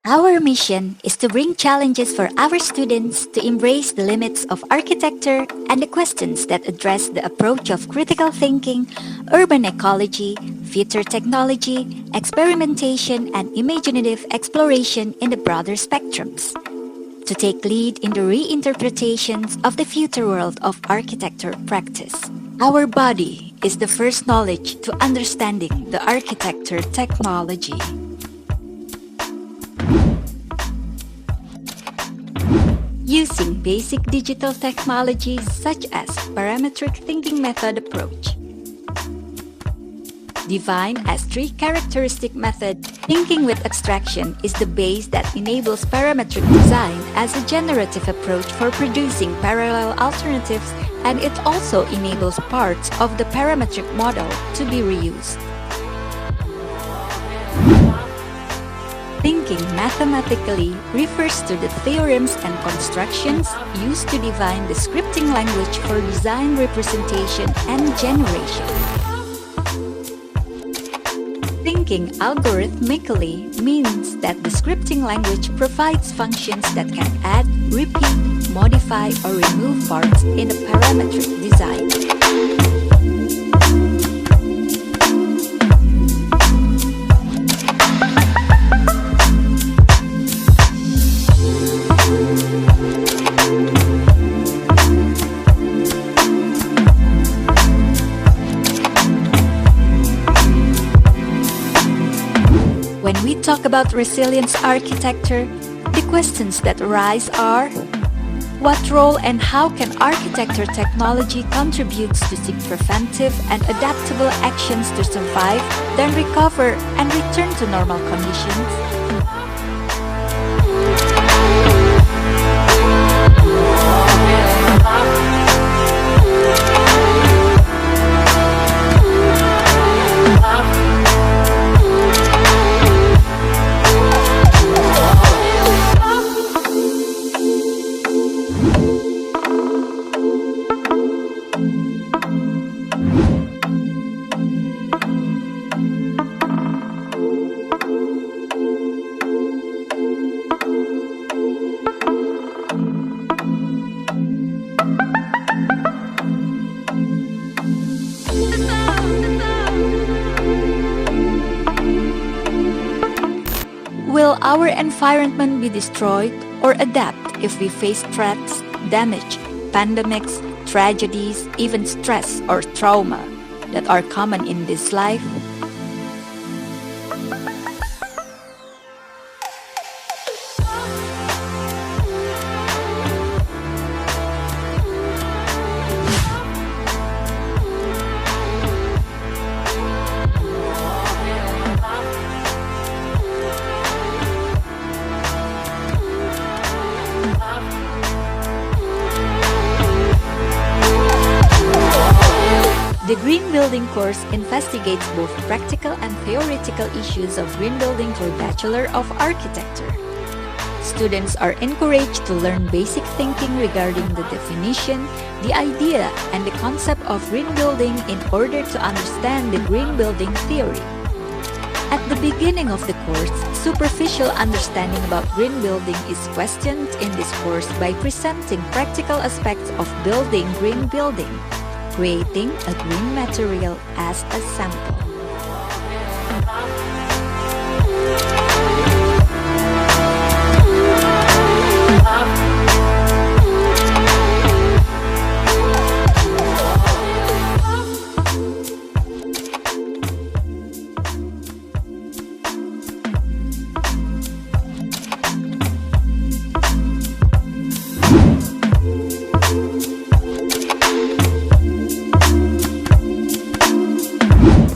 Our mission is to bring challenges for our students to embrace the limits of architecture and the questions that address the approach of critical thinking, urban ecology, future technology, experimentation, and imaginative exploration in the broader spectrums. To take lead in the reinterpretations of the future world of architecture practice. Our body is the first knowledge to understanding the architecture technology. Using basic digital technologies such as parametric thinking method approach. Defined as three characteristic method, thinking with abstraction is the base that enables parametric design as a generative approach for producing parallel alternatives, and it also enables parts of the parametric model to be reused. Thinking mathematically refers to the theorems and constructions used to define the scripting language for design representation and generation. Thinking algorithmically means that the scripting language provides functions that can add, repeat, modify, or remove parts in a parametric design. When we talk about resilience architecture, the questions that arise are: what role and how can architecture technology contributes to seek preventive and adaptable actions to survive, then recover and return to normal conditions? Will our environment be destroyed or adapt if we face threats, damage, pandemics, tragedies, even stress or trauma that are common in this life? The Green Building course investigates both practical and theoretical issues of green building for Bachelor of Architecture. Students are encouraged to learn basic thinking regarding the definition, the idea, and the concept of green building in order to understand the green building theory. At the beginning of the course, superficial understanding about green building is questioned in this course by presenting practical aspects of building green building, creating a green material as a sample.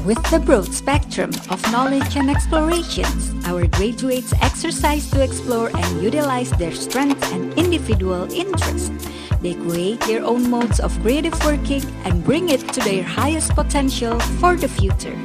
With the broad spectrum of knowledge and explorations, our graduates exercise to explore and utilize their strengths and individual interests. They create their own modes of creative working and bring it to their highest potential for the future.